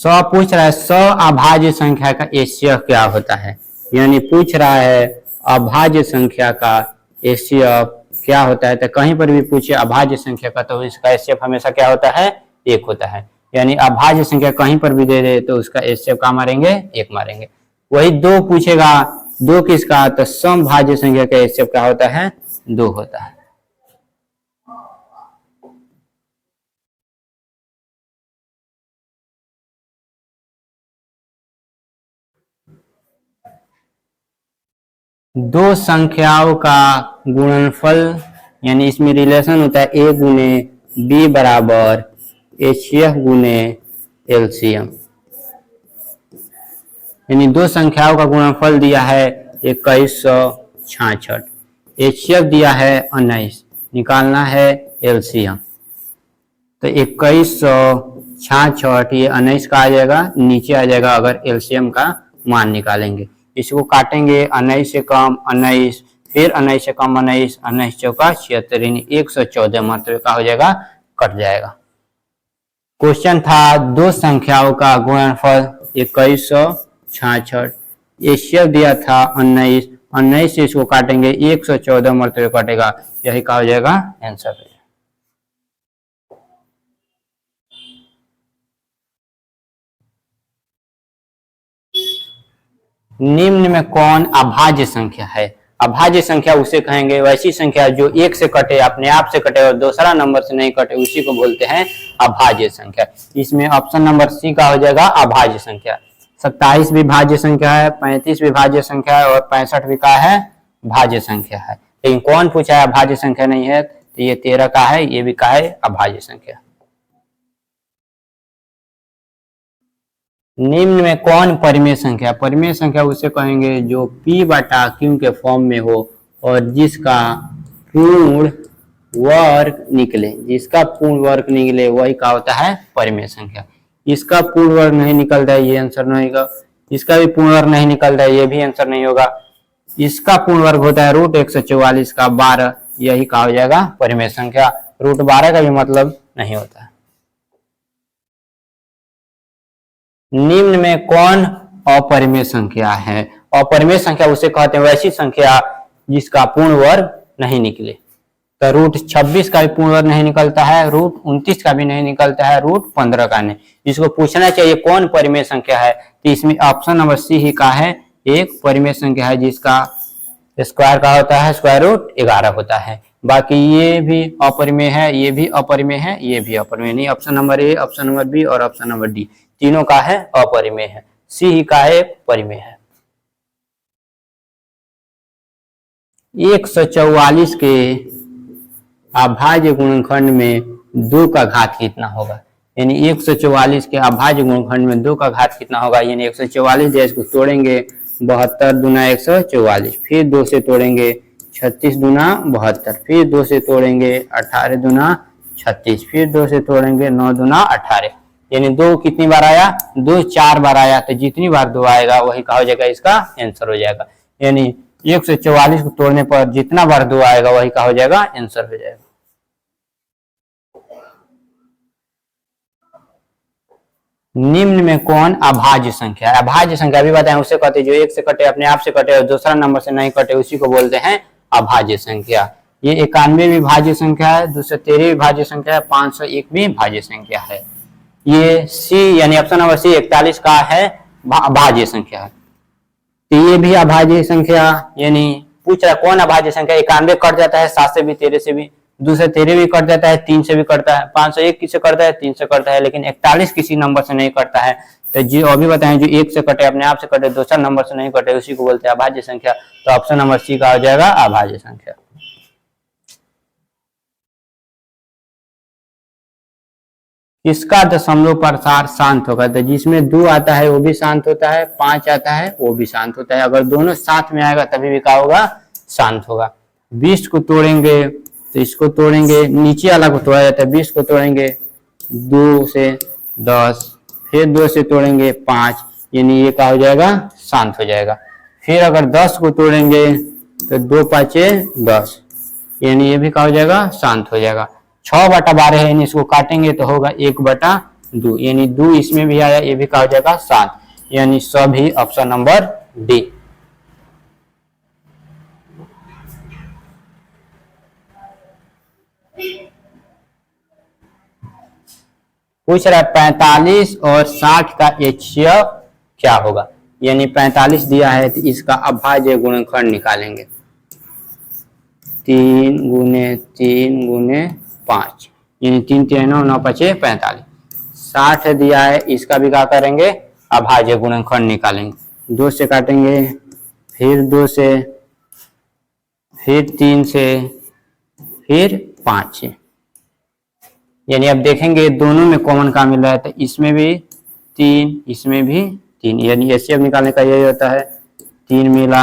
पूछ रहा है अभाज्य संख्या का एचसीएफ क्या होता है, यानी पूछ रहा है अभाज्य संख्या का एचसीएफ क्या होता है। तो कहीं पर भी पूछे अभाज्य संख्या का तो इसका एचसीएफ हमेशा क्या होता है, 1 होता है। यानी अभाज्य संख्या कहीं पर भी दे दे तो उसका एचसीएफ क्या मारेंगे, 1 मारेंगे। वही 2 पूछेगा, 2 किसका, तो समभाज्य संख्या का एचसीएफ क्या होता है, 2 होता है। दो संख्याओं का गुणनफल, यानी इसमें रिलेशन होता है a गुने b बराबर एचसीएफ गुने एलसीएम। यानी दो संख्याओं का गुणनफल दिया है 2166, एचसीएफ दिया है 19, निकालना है एलसीएम। तो 2166 ये 19 का आ जाएगा, नीचे आ जाएगा अगर एलसीएम का मान निकालेंगे। इसको काटेंगे, 19 से कम 19, फिर 19 से कम 19, 19 चौका 76, यानी 114 मतलब का हो जाएगा, कट जाएगा। क्वेश्चन था दो संख्याओं का गुणनफल 2166, एचसीएफ दिया था 19, 19 से इसको काटेंगे 114 मतलब कटेगा, यही का हो जाएगा आंसर है। निम्न में कौन अभाज्य संख्या है। अभाज्य संख्या उसे कहेंगे वैसी संख्या जो 1 से कटे, अपने आप से कटे और दूसरा नंबर से नहीं कटे, उसी को बोलते हैं अभाज्य संख्या। इसमें ऑप्शन नंबर सी का हो जाएगा अभाज्य संख्या। 27 भी भाज्य संख्या है, 35 भी भाज्य संख्या है और 65 भी का है, भाज्य संख्या है। लेकिन कौन पूछा है अभाज्य संख्या नहीं है, तो ये 13 का है, ये भी का है अभाज्य संख्या। निम्न में कौन परिमेय संख्या। परिमेय संख्या उसे कहेंगे जो p बटा q के फॉर्म में हो और जिसका पूर्ण वर्ग निकले, जिसका पूर्ण वर्ग निकले वही का होता है परिमेय संख्या। इसका पूर्ण वर्ग नहीं निकलता है, ये आंसर नहीं होगा। इसका भी पूर्ण वर्ग नहीं निकलता है, ये भी आंसर नहीं होगा। इसका पूर्ण वर्ग होता है √144 का 12, यही का हो जाएगा परिमेय संख्या। √12 का भी मतलब नहीं होता है। निम्न में कौन अपरिमेय संख्या है। अपरिमेय संख्या उसे कहते हैं वैसी संख्या जिसका पूर्ण वर्ग नहीं निकले। तो √26 का भी पूर्ण वर्ग नहीं निकलता है, √29 का भी नहीं निकलता है, √15 का नहीं। इसको पूछना चाहिए कौन परिमेय संख्या है, तो इसमें ऑप्शन नंबर सी ही का है, एक परिमेय संख्या है जिसका स्क्वायर का होता है √11 होता है। बाकी ये भी अपरिमेय है, ये भी अपरिमेय है, ये भी अपरिमेय नहीं। Option number A, option number B और ऑप्शन नंबर डी तीनों का है अपरिमेय है, सी ही का है परिमेय है। 144 के अभाज्य गुणनखंड में 2 का घात कितना होगा। यानी 144 के अभाज्य गुणनखंड में 2 का घात कितना होगा। यानी 144 जैसे को तोड़ेंगे 72 दूना 144, फिर 2 से तोड़ेंगे 36 दूना 72, फिर 2 से तोड़ेंगे 18 दूना 36, फिर 2 से तोड़ेंगे 9 दूना 18। यानी 2 कितनी बार आया, 2 4 बार आया, तो जितनी बार 2 आएगा वही का हो जाएगा, इसका आंसर हो जाएगा। यानी 144 को तोड़ने पर जितना बार 2 आएगा वही का हो जाएगा, आंसर हो जाएगा। निम्न में कौन अभाज्य संख्या है। अभाज्य संख्या अभी बताएं उसे कहते हैं जो 1 से कटे, अपने आप से कटे और दूसरा नंबर से नहीं कटे, उसी को बोलते हैं अभाज्य संख्या। ये 91 भी भाज्य संख्या है, 213 भी भाज्य संख्या है, 501 भी भाज्य संख्या है। ये सी यानी ऑप्शन नंबर सी 41 का है अभाज्य संख्या। तो ये भी अभाज्य संख्या, यानी पूछ रहा कौन अभाज्य संख्या। 91 कट जाता है 7 से भी, 13 से भी, 2 से 13 भी कट जाता है, 3 से भी कटता है, 501 किससे कटता है, 3 से कटता है, लेकिन 41 किसी नंबर से नहीं कटता है। तो जो अभी बताएं जो 1 से कटे, अपने आप से कटे, दूसरा नंबर से नहीं कटे, उसी को बोलते हैं अभाज्य संख्या। तो ऑप्शन नंबर सी का हो जाएगा अभाज्य संख्या। इसका दशमलव प्रसार शांत होगा। तो जिसमें 2 आता है वो भी शांत होता है, 5 आता है वो भी शांत होता है। अगर दोनों साथ में आएगा तभी भी क्या होगा, शांत होगा। 20 को तोड़ेंगे तो इसको तोड़ेंगे, नीचे वाला को तोड़ा जाता है, 20 को तोड़ेंगे 2 से 10, फिर 2 से तोड़ेंगे 5, यानी ये क्या हो जाएगा, शांत हो जाएगा। फिर अगर 10 को तोड़ेंगे तो 2 5 10, यानी ये भी क्या हो जाएगा, शांत हो जाएगा। 6/12 है, इसको काटेंगे तो होगा 1/4, 2, यानी 2 इसमें भी आया, ये भी क्या हो जाएगा 7, यानी सभी ऑप्शन नंबर डी। पूछ रहा है 45 और 60 का HCF क्या होगा, यानी 45 दिया है तो इसका अभाज्य गुणनखंड निकालेंगे, 3 गुने 3 गुने 5, यानी 3 3 9 9 5 45। 60 दिया है, इसका भी क्या करेंगे, अभाज्य गुणनखंड निकालेंगे, 2 से काटेंगे, फिर 2 से, फिर 3 से, फिर 5 से, यानी अब देखेंगे दोनों में कॉमन का मिल रहा है, तो इसमें भी 3, इसमें भी 3, यानी HCF निकालने का यही होता है, 3 मिला,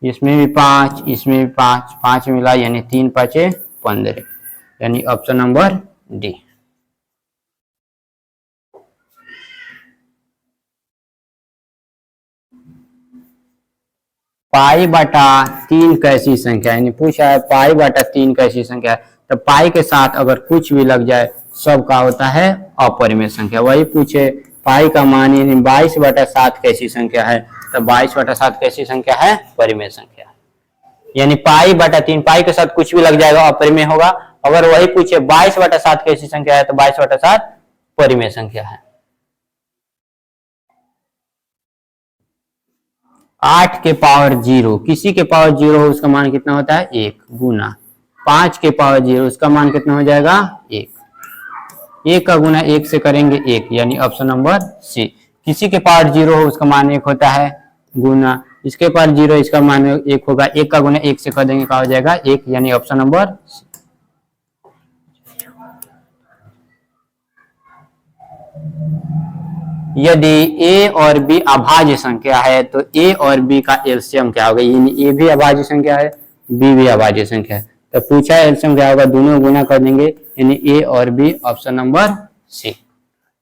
इसमें भी 5, इसमें भी 5, 5 मिला, यानी 3 5 15, यानी ऑप्शन नंबर डी। पाई बटा 3 कैसी संख्या, यानी पूछा है पाई बटा 3 कैसी संख्या है, तो पाई के साथ अगर कुछ भी लग जाए सब का होता है अपरिमेय संख्या। वही पूछे पाई का मान यानी 22 बटा 7 कैसी संख्या है, तो 22 बटा 7 कैसी संख्या है, परिमेय संख्या। यानी पाई बटा 3, पाई के साथ कुछ भी लग जाएगा अपरिमेय होगा। अगर वही पूछे 22 बटा 7 कैसी संख्या है, तो 22 बटा 7 परिमेय संख्या है। 8 के पावर 0, किसी के पावर 0 हो उसका मान कितना होता है 1 गुना 5 के पावर 0, उसका मान कितना हो जाएगा 1, 1 का गुना 1 से करेंगे 1, यानी ऑप्शन नंबर सी। किसी के पावर 0 हो उसका मान 1 होता है, गुना इसके पावर 0 इसका मान 1 होगा, 1 का गुना 1 से कर देंगे क्या हो जाएगा 1, यानी ऑप्शन नंबर सी। यदि a और b अभाज्य संख्या है तो a और b का एलसीएम क्या होगा, यानी a भी अभाज्य संख्या है, b भी अभाज्य संख्या है, तो पूछा एलसीएम क्या होगा, दोनों गुना कर देंगे, यानी a और b ऑप्शन नंबर सी।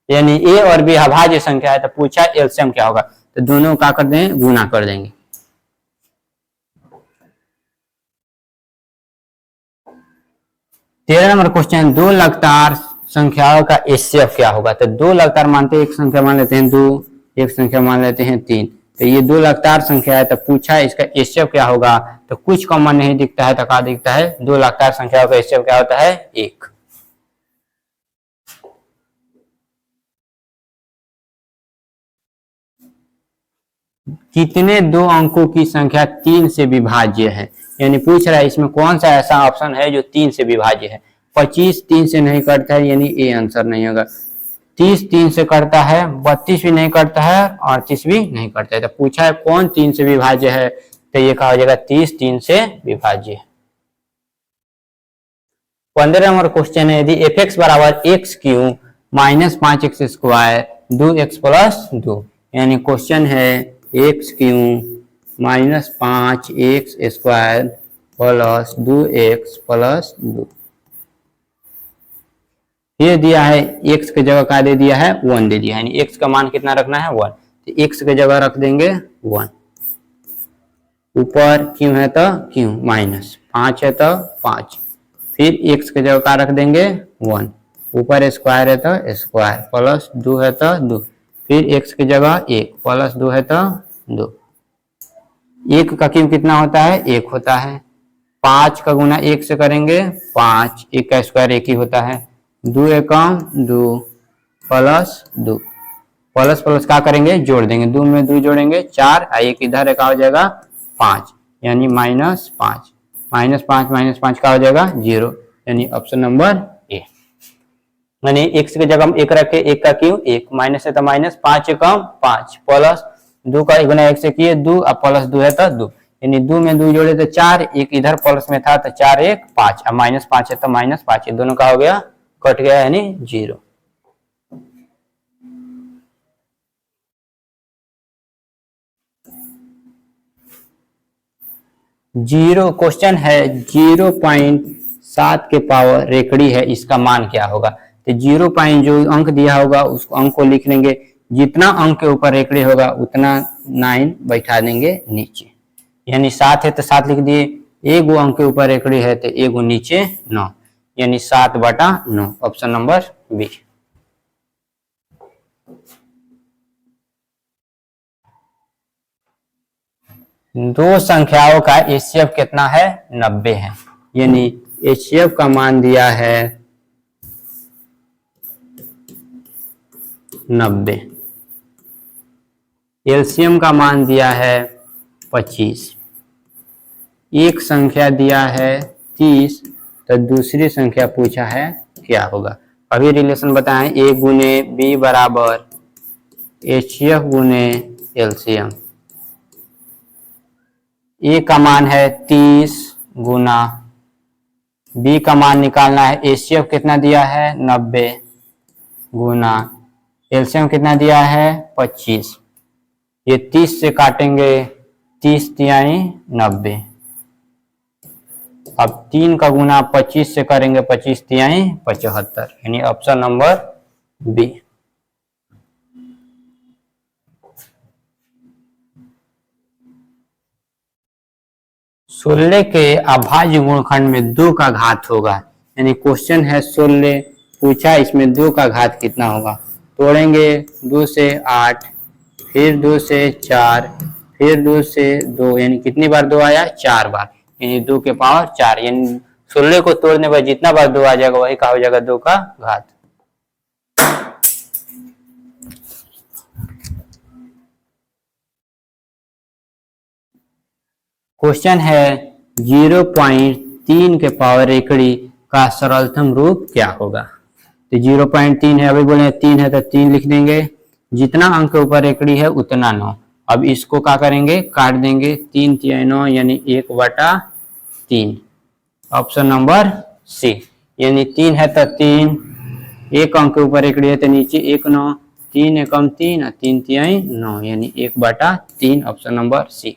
यानी a और b अभाज्य संख्या है तो पूछा एलसीएम क्या होगा, तो दोनों क्या कर देंगे, गुना कर देंगे। तेरह नंबर क्वेश्चन, दो लगातार संख्याओं का एचसीएफ क्या होगा, तो दो लगातार मानते हैं, एक संख्या मान लेते हैं 2, एक संख्या मान लेते हैं 3, तो ये दो लगातार संख्या है, तो पूछा इसका एचसीएफ क्या होगा, तो कुछ कॉमन नहीं दिखता है, तो क्या दिखता है, दो लगातार संख्याओं का एचसीएफ क्या होता है 1। कितने दो अंकों की संख्या 3 से विभाज्य है, यानी पूछ रहा है इसमें कौन सा ऐसा ऑप्शन है जो 3 से विभाज्य है। 25 3 से नहीं करता है, यानी ए आंसर नहीं होगा। 30 3 से करता है, 32 भी नहीं करता है, 38 भी नहीं करता है, तो पूछा है कौन 3 से विभाज्य है, तो ये कहा जाएगा 30 3 से विभाज्य है। 15 नंबर क्वेश्चन है, यदि एफ एक्स बराबर x Q minus 5x square 2x plus 2, यानी क्वेश्चन है x Q minus 5x square plus 2x plus 2, ये दिया है x की जगह क्या दे दिया है 1 दे दिया है, यानी x का मान कितना रखना है 1, तो x की जगह रख देंगे 1, ऊपर क्यों है तो क्यों माइनस 5 है तो 5, फिर x की जगह क्या रख देंगे 1, ऊपर स्क्वायर है तो स्क्वायर, प्लस 2 है तो 2, फिर x की जगह 1 प्लस 2 है तो 2, 1 का क्यों कितना होता है 1 होता है, 5 का गुना 1 से करेंगे 5, 1 का स्क्वायर 1 ही होता है, 2 एकम 2 प्लस 2, प्लस प्लस क्या करेंगे जोड़ देंगे, 2 में 2 जोड़ेंगे 4, एक इधर का हो जाएगा 5, यानी माइनस 5, माइनस 5 का हो जाएगा 0, यानी ऑप्शन नंबर ए। यानी x की जगह हम 1 रखे, 1 का क्यों 1, माइनस है तो माइनस, 5 एकम 5, प्लस 2 का गुना 1 से किए 2, अब प्लस 2 है तो 2, यानी 2 में 2 जोड़े तो 4, एक इधर प्लस में था तो 4 1 5, अब माइनस 5 है तो माइनस 5, ये दोनों का हो गया कट गया, यानी 0। जीरो क्वेश्चन है 0.7 के पावर रेकड़ी है, इसका मान क्या होगा, तो 0 पॉइंट जो अंक दिया होगा उस अंक को लिख लेंगे, जितना अंक के ऊपर रेकड़ी होगा उतना 9 बैठा देंगे नीचे, यानी 7 है तो 7 लिख दिए, एक गो अंक के ऊपर रेकड़ी है तो एक गो नीचे 9, यानी 7/9, ऑप्शन नंबर बी। दो संख्याओं का एचसीएफ कितना है 90 है, यानी एचसीएफ का मान दिया है 90, एलसीएम का मान दिया है 25, एक संख्या दिया है 30, तो दूसरी संख्या पूछा है क्या होगा। अभी रिलेशन बताएं, ए गुने बी बराबर एचसीएफ गुने एलसीएम। ए का मान है 30 गुना, बी का मान निकालना है, एचसीएफ कितना दिया है 90 गुना एलसीएम कितना दिया है 25। ये 30 से काटेंगे, 30 तिहाई 90। अब 3 का गुना 25 से करेंगे, 25 तिहाई 75, यानी ऑप्शन नंबर बी।16 के अभाज्य गुणनखंड में 2 का घात होगा, यानी क्वेश्चन है 16 पूछा, इसमें 2 का घात कितना होगा। तोड़ेंगे, 2 से 8, फिर 2 से 4, फिर 2 से 2, यानी कितनी बार 2 आया 4 बार, यानी 2 के पावर 4, यानी 16 को तोड़ने पर जितना बार 2 आ जाएगा वही क्या हो जाएगा 2 का घात। क्वेश्चन है 0.3 के पावर एकड़ी का सरलतम रूप क्या होगा। तो 0.3 है, अभी बोले 3 है तो 3 लिख देंगे, जितना अंक के ऊपर एकड़ी है उतना 9। अब इसको क्या करेंगे, काट देंगे, 3 तिहाई 9 यानी 1/3, ऑप्शन नंबर सी। यानी 3 है तो 3, एक अंक के ऊपर एकड़ी है तो नीचे 1 9, 3 एकम 3, 3 तिहाई 9 यानी 1/3, ऑप्शन नंबर सी।